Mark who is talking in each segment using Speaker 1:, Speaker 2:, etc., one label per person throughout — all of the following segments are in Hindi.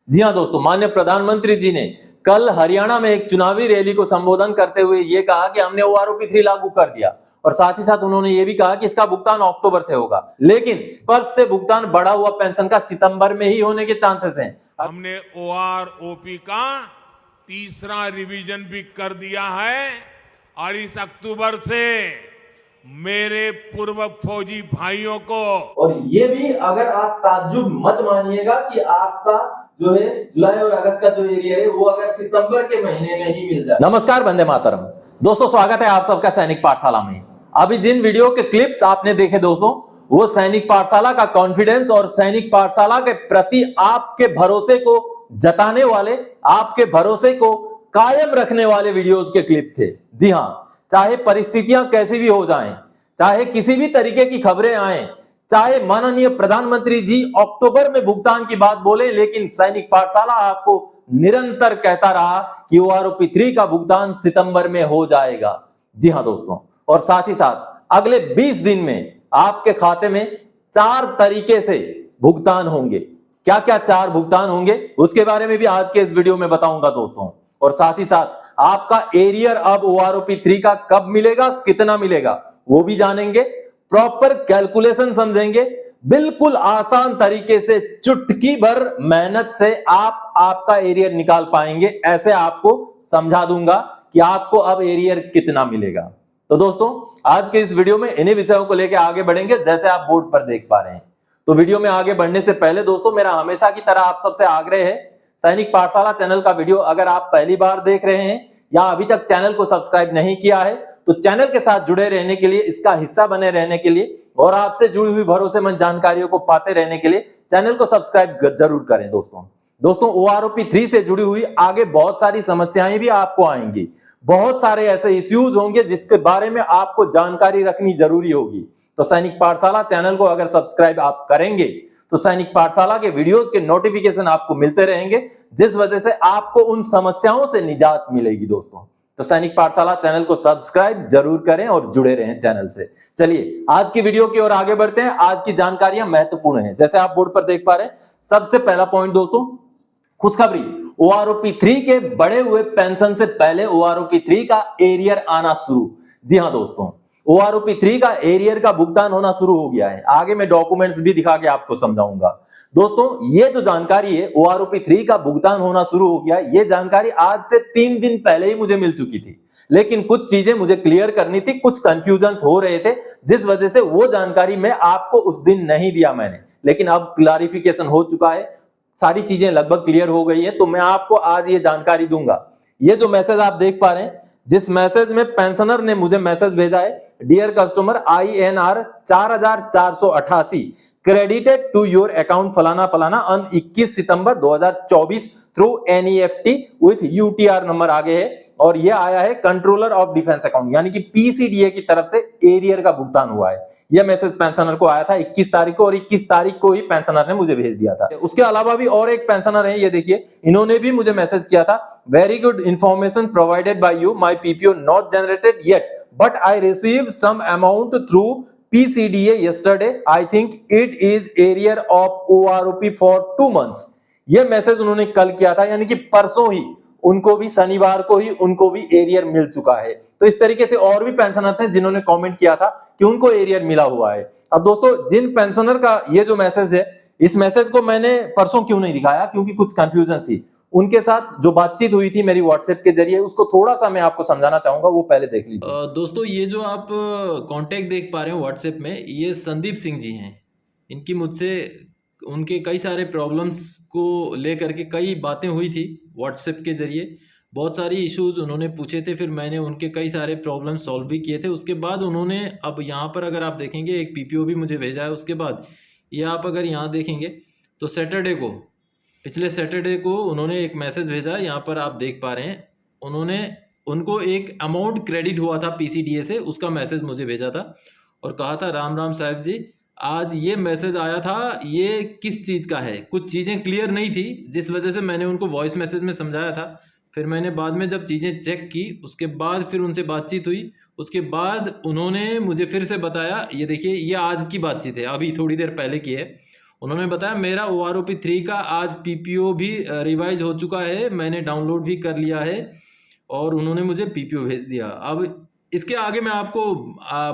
Speaker 1: जी हाँ दोस्तों, माननीय प्रधानमंत्री जी ने कल हरियाणा में एक चुनावी रैली को संबोधन करते हुए ये कहा कि हमने ओआरओपी 3 लागू कर दिया और साथ ही साथ उन्होंने ये भी कहा कि इसका भुगतान अक्टूबर से होगा, लेकिन फर्स्ट से भुगतान बढ़ा हुआ पेंशन का सितंबर में ही होने के चांसेस हैं।
Speaker 2: हमने ओआरओपी का तीसरा रिवीजन भी कर दिया है और इस अक्टूबर से मेरे पूर्व फौजी भाइयों को,
Speaker 1: और ये भी अगर आप ताज्जुब मत मानिएगा कि आपका जो है जुलाई और अगस्त का जो एरिया है वो अगर सितंबर के महीने में ही मिल जाए। नमस्कार, वंदे मातरम दोस्तों, स्वागत है आप सबका सैनिक पाठशाला में। अभी जिन वीडियो के क्लिप्स आपने देखे दोस्तों, वो सैनिक पाठशाला का कॉन्फिडेंस और सैनिक पाठशाला के प्रति आपके भरोसे को जताने वाले, आपके भरोसे को कायम रखने वाले वीडियोस के क्लिप थे। जी हां, चाहे परिस्थितियां कैसी भी हो जाएं, चाहे किसी भी तरीके की खबरें आए, चाहे माननीय प्रधानमंत्री जी अक्टूबर में भुगतान की बात बोले, लेकिन सैनिक पाठशाला आपको निरंतर कहता रहा कि ओआरओपी 3 का भुगतान सितंबर में हो जाएगा। जी हां दोस्तों, और साथ ही साथ अगले 20 दिन में आपके खाते में 4 तरीके से भुगतान होंगे। क्या क्या 4 भुगतान होंगे उसके बारे में भी आज के इस वीडियो में बताऊंगा दोस्तों। और साथ ही साथ आपका एरियर अब ओआरओपी 3 का कब मिलेगा, कितना मिलेगा, वो भी जानेंगे। प्रॉपर कैलकुलेशन समझेंगे, बिल्कुल आसान तरीके से चुटकी भर मेहनत से आप आपका एरियर निकाल पाएंगे। ऐसे आपको समझा दूंगा कि आपको अब एरियर कितना मिलेगा। तो दोस्तों, आज के इस वीडियो में इन्हीं विषयों को लेकर आगे बढ़ेंगे, जैसे आप बोर्ड पर देख पा रहे हैं। तो वीडियो में आगे बढ़ने से पहले दोस्तों, मेरा हमेशा की तरह आप सबसे आग्रह है, सैनिक पाठशाला चैनल का वीडियो अगर आप पहली बार देख रहे हैं या अभी तक चैनल को सब्सक्राइब नहीं किया है, तो चैनल के साथ जुड़े रहने के लिए, इसका हिस्सा बने रहने के लिए और आपसे जुड़ी हुई भरोसेमंद जानकारियों को पाते रहने के लिए चैनल को सब्सक्राइब जरूर करें दोस्तों ओआरओपी 3 से जुड़ी हुई आगे बहुत सारी समस्याएं भी आपको आएंगी, बहुत सारे ऐसे इश्यूज होंगे जिसके बारे में आपको जानकारी रखनी जरूरी होगी। तो सैनिक पाठशाला चैनल को अगर सब्सक्राइब आप करेंगे तो सैनिक पाठशाला के वीडियोस के नोटिफिकेशन आपको मिलते रहेंगे, जिस वजह से आपको उन समस्याओं से निजात मिलेगी दोस्तों। तो सैनिक पाठशाला चैनल को सब्सक्राइब जरूर करें और जुड़े रहें चैनल से। चलिए आज की वीडियो की ओर आगे बढ़ते हैं। आज की जानकारियां महत्वपूर्ण हैं, जैसे आप बोर्ड पर देख पा रहे हैं। सबसे पहला पॉइंट दोस्तों, खुशखबरी, ओआरओपी 3 के बढ़े हुए पेंशन से पहले ओआरओपी 3 का एरियर आना शुरू। जी हां दोस्तों, ओआरओपी 3 का एरियर का भुगतान होना शुरू हो गया है। आगे मैं डॉक्यूमेंट्स भी दिखा के आपको समझाऊंगा। दोस्तों, ये जो जानकारी है ओआरओपी 3 का भुगतान होना शुरू हो गया, ये जानकारी आज से 3 दिन पहले ही मुझे मिल चुकी थी, लेकिन कुछ चीजें मुझे क्लियर करनी थी, कुछ कंफ्यूजन हो रहे थे, जिस वजह से वो जानकारी मैं आपको उस दिन नहीं दिया मैंने, लेकिन अब क्लैरिफिकेशन हो चुका है, सारी चीजें लगभग क्लियर हो गई है, तो मैं आपको आज ये जानकारी दूंगा। ये जो मैसेज आप देख पा रहे हैं, जिस मैसेज में पेंशनर ने मुझे मैसेज भेजा है, dear customer INR 4488 credited to your account फलाना फलाना on 21 September 2024 through NEFT with UTR number आगे है, और ये आया है कंट्रोलर ऑफ डिफेंस अकाउंट यानी कि PCDA की तरफ से एरियर का भुगतान हुआ है। यह मैसेज पेंशनर को आया था 21 तारीख को, और 21 तारीख को ही पेंशनर ने मुझे भेज दिया था। उसके अलावा भी और एक पेंशनर है, ये देखिए, इन्होंने भी मुझे मैसेज किया था, very good information provided by you, my PPO not generated yet but I receive some amount through PCDA yesterday. I think it is area of OROP for 2 months. ये मैसेज उन्होंने कल किया था, यानी कि परसों ही उनको भी, शनिवार को ही उनको भी एरियर मिल चुका है। तो इस तरीके से और भी पेंशनर्स हैं जिन्होंने कमेंट किया था कि उनको एरियर मिला हुआ है। अब दोस्तों, जिन पेंशनर का ये जो मैसेज है, इस मैसेज को मैंने परसों क्यों नहीं दिखाया, क्योंकि कुछ कंफ्यूजन थी। उनके साथ जो बातचीत हुई थी मेरी व्हाट्सएप के जरिए, उसको थोड़ा सा मैं आपको समझाना चाहूंगा, वो पहले देख लीजिए।
Speaker 3: दोस्तों, ये जो आप कांटेक्ट देख पा रहे हो व्हाट्सएप में, ये संदीप सिंह जी हैं। इनकी मुझसे उनके कई सारे प्रॉब्लम्स को लेकर के कई बातें हुई थी व्हाट्सएप के ज़रिए, बहुत सारी इश्यूज उन्होंने पूछे थे, फिर मैंने उनके कई सारे प्रॉब्लम सॉल्व भी किए थे। उसके बाद उन्होंने, अब यहाँ पर अगर आप देखेंगे, एक PPO भी मुझे भेजा है। उसके बाद ये आप अगर यहाँ देखेंगे तो सैटरडे को, पिछले सैटरडे को उन्होंने एक मैसेज भेजा, यहाँ पर आप देख पा रहे हैं। उनको एक अमाउंट क्रेडिट हुआ था PCDA से, उसका मैसेज मुझे भेजा था और कहा था, राम राम साहब जी, आज ये मैसेज आया था, ये किस चीज़ का है। कुछ चीज़ें क्लियर नहीं थी, जिस वजह से मैंने उनको वॉइस मैसेज में समझाया था। फिर मैंने बाद में जब चीज़ें चेक की, उसके बाद फिर उनसे बातचीत हुई, उसके बाद उन्होंने मुझे फिर से बताया। ये देखिए, ये आज की बातचीत है, अभी थोड़ी देर पहले की है। उन्होंने बताया मेरा OROP 3 का आज PPO भी रिवाइज हो चुका है, मैंने डाउनलोड भी कर लिया है और उन्होंने मुझे PPO भेज दिया। अब इसके आगे मैं आपको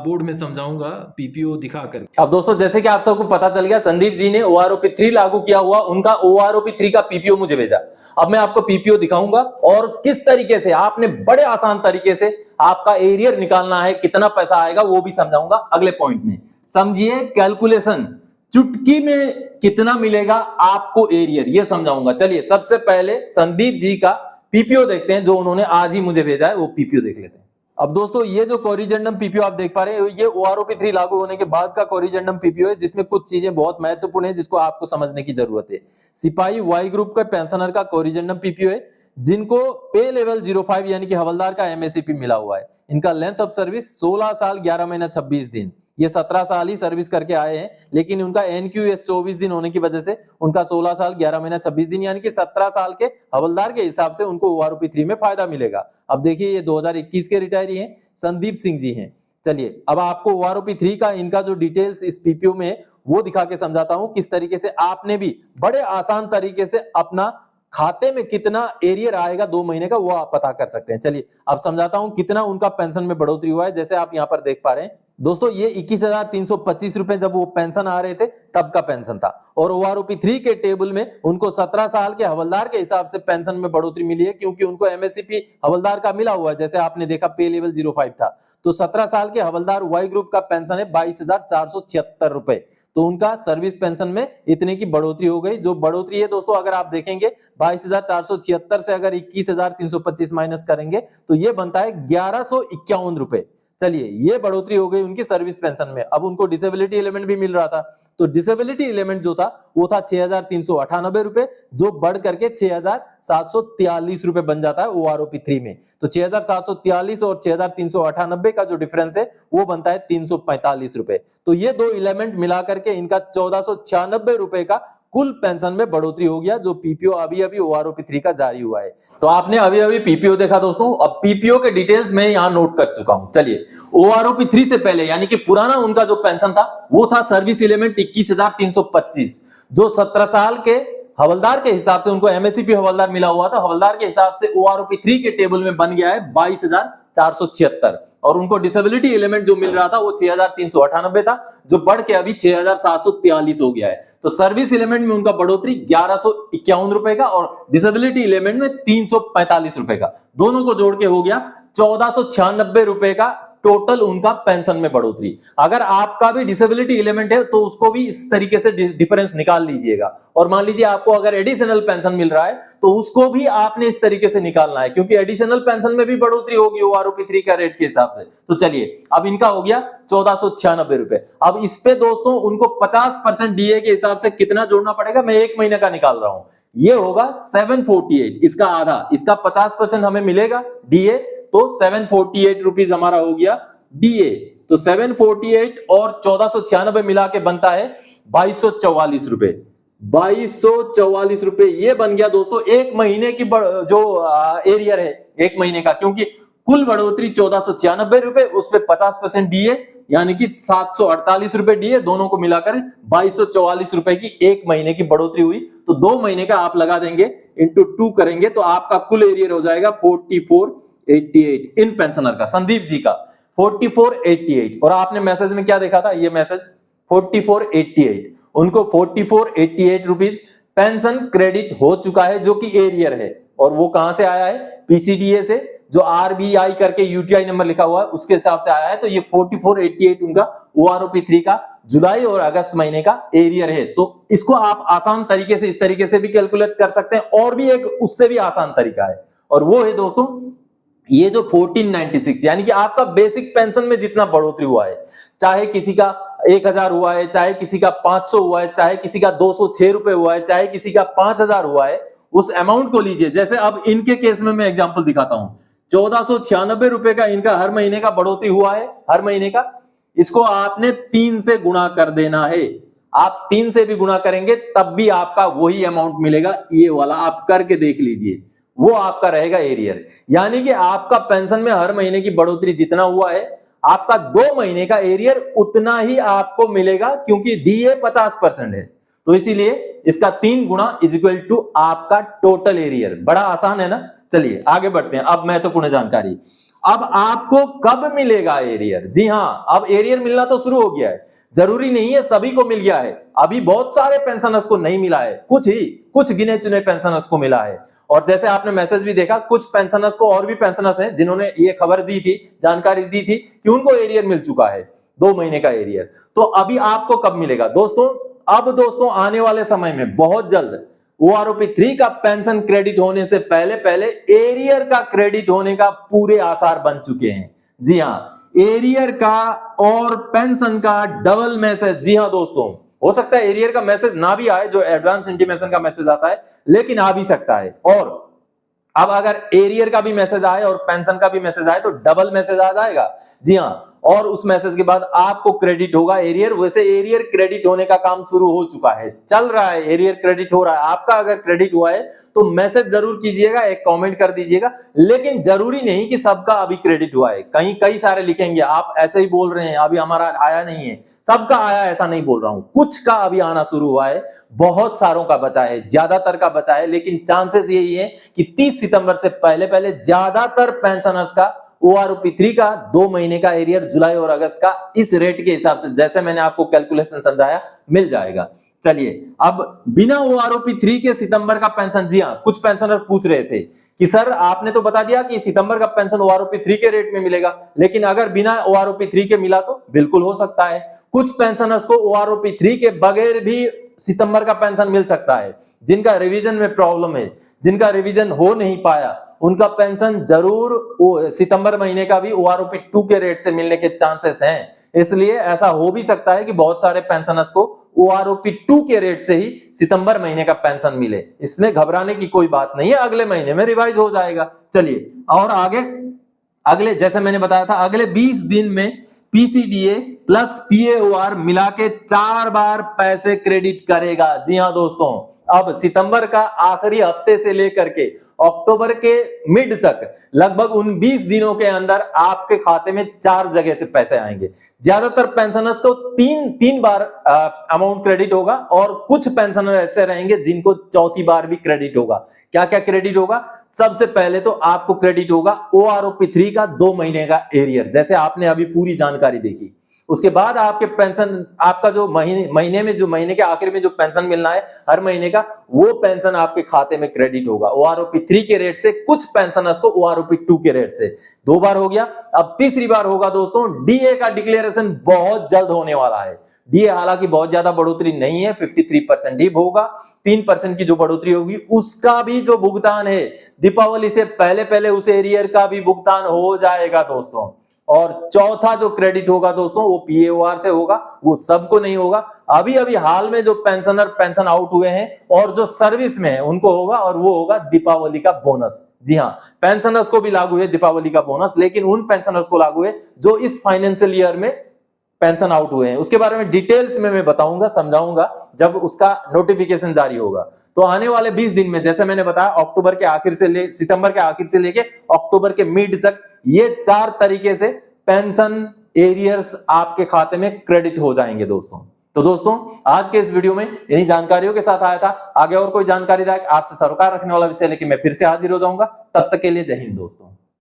Speaker 3: बोर्ड में समझाऊंगा PPO दिखाकर।
Speaker 1: अब दोस्तों जैसे कि आप सबको पता चल गया, संदीप जी ने OROP 3 लागू किया हुआ, उनका OROP 3 का PPO मुझे भेजा। अब मैं आपको PPO दिखाऊंगा और किस तरीके से आपने बड़े आसान तरीके से आपका एरियर निकालना है, कितना पैसा आएगा वो भी समझाऊंगा अगले पॉइंट में। समझिए कैलकुलेशन, चुटकी में कितना मिलेगा आपको एरियर, ये समझाऊंगा। चलिए सबसे पहले संदीप जी का PPO देखते हैं, जो उन्होंने आज ही मुझे भेजा है, वो PPO देख लेते हैं। अब दोस्तों ये जो कोरिजेंडम PPO आप देख पा रहे हैं, ये OROP 3 लागू होने के बाद का कोरिजेंडम PPO है, जिसमें कुछ चीजें बहुत महत्वपूर्ण है जिसको आपको समझने की जरूरत है। सिपाही वाई ग्रुप का पेंशनर का कोरिजेंडम PPO है, जिनको पे लेवल 05 यानी कि हवलदार का MSCP मिला हुआ है। इनका लेंथ ऑफ सर्विस 16 साल 11 महीना 26 दिन, ये 17 साल ही सर्विस करके आए हैं, लेकिन उनका NQS 24 दिन होने की वजह से उनका 16 साल 11 महीना 26 दिन यानी कि 17 साल के हवलदार के हिसाब से उनको OROP 3 में फायदा मिलेगा। अब देखिए ये 2021 के रिटायरी हैं, संदीप सिंह जी हैं। चलिए अब आपको OROP 3 का इनका जो डिटेल्स इस PPO में वो दिखा के समझाता हूं, किस तरीके से आपने भी बड़े आसान तरीके से अपना खाते में कितना एरियर आएगा 2 महीने का वो आप पता कर सकते हैं। चलिए अब समझाता हूं कितना उनका पेंशन में बढ़ोतरी हुआ है। जैसे आप यहां पर देख पा रहे हैं दोस्तों, ये 21,325 रुपए जब वो पेंशन आ रहे थे तब का पेंशन था, और OROP 3 के टेबल में उनको 17 साल के हवलदार के हिसाब से पेंशन में बढ़ोतरी मिली है, क्योंकि उनको MSCP हवलदार का मिला हुआ है। जैसे आपने देखा पे लेवल 05 था, तो 17 साल के हवलदार वाई ग्रुप का पेंशन है 22,476 रुपए, तो उनका सर्विस पेंशन में इतने की बढ़ोतरी हो गई। जो बढ़ोतरी है दोस्तों, अगर आप देखेंगे 22,476 से अगर 21,325 माइनस करेंगे तो ये बनता है 1,151 रुपए। चलिए ये बढ़ोतरी हो गई उनकी सर्विस पेंशन में। अब उनको डिसेबिलिटी एलिमेंट भी मिल रहा था, तो डिसेबिलिटी एलिमेंट जो था वो था 6,398 रुपए, जो बढ़ करके 6,743 रुपए बन जाता है OROP 3 में। तो 6,743 और 6,398 का जो डिफरेंस है वो बनता है 345 रुपए। तो ये दो एलिमेंट मिला करके इनका 1,496 रुपए का कुल पेंशन में बढ़ोतरी हो गया, जो PPO अभी अभी OROP 3 का जारी हुआ है। तो आपने अभी अभी PPO देखा दोस्तों, अब PPO के डिटेल्स मैं यहां नोट कर चुका हूं। चलिए OROP 3 से पहले यानी कि पुराना उनका जो पेंशन था वो था सर्विस एलिमेंट 21,325, जो 17 साल के हवलदार के हिसाब से उनको MSCP हवलदार मिला हुआ था, हवलदार के हिसाब से OROP 3 के टेबल में बन गया है 22,476, और उनको डिसेबिलिटी एलिमेंट जो मिल रहा था वो 6,398 था, जो बढ़ के अभी 6,743 हो गया है। तो सर्विस एलिमेंट में उनका बढ़ोतरी 1,151 रुपए का और डिसेबिलिटी एलिमेंट में 345 रुपए का, दोनों को जोड़ के हो गया 1,496 रुपए का टोटल उनका पेंशन में बढ़ोतरी। अगर आपका भी डिसेबिलिटी एलिमेंट है तो उसको भी इस तरीके से डिफरेंस निकाल लीजिएगा, और मान लीजिए आपको अगर एडिशनल पेंशन मिल रहा है तो उसको भी आपने इस तरीके से निकालना है, क्योंकि एडिशनल पेंशन में भी बढ़ोतरी होगी OROP 3 का रेट के हिसाब से। तो चलिए अब इनका हो गया 1,496 रुपए। अब इस पे दोस्तों उनको 50% DA के हिसाब से कितना जोड़ना पड़ेगा, मैं 1 महीने का निकाल रहा हूं, ये होगा 748, इसका आधा, इसका 50% हमें मिलेगा DA, तो 748 रुपीज हमारा हो गया DA। तो 748 और 1,496 मिला के बनता है 2,244 रुपए, 2,244 रुपए ये बन गया दोस्तों 1 महीने की जो एरियर है 1 महीने का, क्योंकि कुल बढ़ोतरी 1,496 रुपए, उस पे 50% DA यानी कि 748 रुपए DA, दोनों को मिलाकर 2,244 रुपए की 1 महीने की बढ़ोतरी हुई। तो 2 महीने का आप लगा देंगे इंटू 2 करेंगे तो आपका कुल एरियर हो जाएगा 4488 इन पेंशनर का, संदीप जी का 4488। और आपने मैसेज में क्या देखा था, ये मैसेज 4488, उनको 4488 रुपीज पेंशन क्रेडिट हो चुका है, जो कि एरियर है। और वो कहां से आया है, PCDA से, जो RBI करके UTI नंबर लिखा हुआ है उसके हिसाब से आया है। तो ये 4488 उनका OROP 3 का जुलाई और अगस्त महीने का एरियर है। तो इसको आप आसान तरीके से इस तरीके से भी कैलकुलेट कर सकते हैं, और भी एक उससे भी आसान तरीका है, और वो है दोस्तों ये जो 1496 यानी कि आपका बेसिक पेंशन में जितना बढ़ोतरी हुआ है, चाहे किसी का 1,000 हुआ है, चाहे किसी का 500 हुआ है, चाहे किसी का 206 रुपए हुआ है, चाहे किसी का 5,000 हुआ है, उस अमाउंट को लीजिए। जैसे अब इनके केस में मैं एग्जांपल दिखाता हूं, 1,496 रुपए का इनका हर महीने का बढ़ोतरी हुआ है, हर महीने का, इसको आपने 3 से गुणा कर देना है। आप 3 से भी गुणा करेंगे तब भी आपका वही अमाउंट मिलेगा, ये वाला आप करके देख लीजिए, वो आपका रहेगा एरियर। यानी कि आपका पेंशन में हर महीने की बढ़ोतरी जितना हुआ है, आपका 2 महीने का एरियर उतना ही आपको मिलेगा, क्योंकि DA 50% है। तो इसीलिए इसका 3 गुना इज इक्वल टू आपका टोटल एरियर। बड़ा आसान है ना। चलिए आगे बढ़ते हैं। अब महत्वपूर्ण जानकारी, अब आपको कब मिलेगा एरियर? जी हां, अब एरियर मिलना तो शुरू हो गया है। जरूरी नहीं है सभी को मिल गया है, अभी बहुत सारे पेंशनर्स को नहीं मिला है, कुछ गिने चुने पेंशनर्स को मिला है। और जैसे आपने मैसेज भी देखा, कुछ पेंशनर्स को और भी पेंशनर्स हैं जिन्होंने ये खबर दी थी, जानकारी दी थी कि उनको एरियर मिल चुका है 2 महीने का एरियर। तो अभी आपको कब मिलेगा दोस्तों? अब दोस्तों आने वाले समय में बहुत जल्द OROP 3 का पेंशन क्रेडिट होने से पहले एरियर का क्रेडिट होने का पूरे आसार बन चुके हैं। जी हां, एरियर का और पेंशन का डबल मैसेज। जी हां दोस्तों, हो सकता है एरियर का मैसेज ना भी आए, जो एडवांस इंटीमेशन का मैसेज आता है, लेकिन आ भी सकता है। और अब अगर एरियर का भी मैसेज आए और पेंशन का भी मैसेज आए तो डबल मैसेज आ जाएगा। जी हां, और उस मैसेज के बाद आपको क्रेडिट होगा एरियर। वैसे एरियर क्रेडिट होने का काम शुरू हो चुका है, चल रहा है, एरियर क्रेडिट हो रहा है। आपका अगर क्रेडिट हुआ है तो मैसेज जरूर कीजिएगा, एक कमेंट कर दीजिएगा। लेकिन जरूरी नहीं कि सबका अभी क्रेडिट हुआ है। कई सारे लिखेंगे आप ऐसे ही बोल रहे हैं अभी हमारा आया नहीं है। सबका आया ऐसा नहीं बोल रहा हूं, कुछ का अभी आना शुरू हुआ है, बहुत सारों का बचा है, ज्यादातर का बचा है। लेकिन चांसेस यही है कि 30 सितंबर से पहले ज्यादातर पेंशनर्स का OROP 3 का 2 महीने का एरियर जुलाई और अगस्त का इस रेट के हिसाब से, जैसे मैंने आपको कैलकुलेशन समझाया, मिल जाएगा। चलिए, अब बिना OROP 3 के सितंबर का पेंशन, जी हां, कुछ पेंशनर पूछ रहे थे कि सर आपने तो बता दिया कि सितंबर का पेंशन OROP 3 के रेट में मिलेगा, लेकिन अगर बिना OROP 3 के मिला तो बिल्कुल हो सकता है। कुछ पेंशनर्स को OROP 3 के बगैर भी सितंबर का पेंशन मिल सकता है। जिनका रिवीजन में प्रॉब्लम है, जिनका रिवीजन हो नहीं पाया, उनका पेंशन जरूर सितंबर महीने का भी OROP 2 के रेट से मिलने के चांसेस हैं। इसलिए ऐसा हो भी सकता है कि बहुत सारे पेंशनर्स को OROP 2 के रेट से ही सितंबर महीने का पेंशन मिले। इसमें घबराने की कोई बात नहीं है, अगले महीने में रिवाइज हो जाएगा। चलिए, और आगे अगले, जैसे मैंने बताया था, अगले 20 दिन में PCDA प्लस PAOR मिला के 4 बार पैसे क्रेडिट करेगा। जी हां दोस्तों, अब सितंबर का आखिरी हफ्ते से लेकर के अक्टूबर के मिड तक लगभग उन 20 दिनों के अंदर आपके खाते में 4 जगह से पैसे आएंगे। ज्यादातर पेंशनर्स को तीन बार अमाउंट क्रेडिट होगा, और कुछ पेंशनर ऐसे रहेंगे जिनको चौथी बार भी क्रेडिट होगा। क्या क्या क्रेडिट होगा? सबसे पहले तो आपको क्रेडिट होगा OROP 3 का 2 महीने का एरियर, जैसे आपने अभी पूरी जानकारी देखी। उसके बाद आपके पेंशन, आपका जो महीने में, जो महीने के आखिर में जो पेंशन मिलना है हर महीने का, वो पेंशन आपके खाते में क्रेडिट होगा OROP 3 के रेट से, कुछ पेंशनर्स को OROP 2 के रेट से। 2 बार हो गया। अब तीसरी बार होगा दोस्तों, DA का डिक्लेरेशन बहुत जल्द होने वाला है। DA हालांकि बहुत ज्यादा बढ़ोतरी नहीं है, 53% ही होगा। 3% की जो बढ़ोतरी होगी उसका भी जो भुगतान है, दीपावली से पहले उस एरियर का भी भुगतान हो जाएगा दोस्तों। और चौथा जो क्रेडिट होगा दोस्तों, वो PAOR से होगा, वो सबको नहीं होगा। अभी हाल में जो पेंशनर पेंशन आउट हुए हैं और जो सर्विस में है उनको होगा, और वो होगा दीपावली का बोनस। जी हां, पेंशनर्स को भी लागू है दीपावली का बोनस, लेकिन उन पेंशनर्स को लागू है जो इस फाइनेंशियल ईयर में पेंशन आउट हुए हैं। उसके बारे में डिटेल्स में मैं बताऊंगा, समझाऊंगा जब उसका नोटिफिकेशन जारी होगा। तो आने वाले 20 दिन में, जैसे मैंने बताया, अक्टूबर के आखिर से सितंबर के आखिर से लेके अक्टूबर के मिड तक, ये 4 तरीके से पेंशन एरियर्स आपके खाते में क्रेडिट हो जाएंगे दोस्तों। तो दोस्तों, आज के इस वीडियो में इन्हीं जानकारियों के साथ आया था। आगे और कोई जानकारी आपसे सरोकार रखने वाला विषय लेके मैं फिर से हाजिर हो जाऊंगा। तब तक के लिए जय हिंद दोस्तों।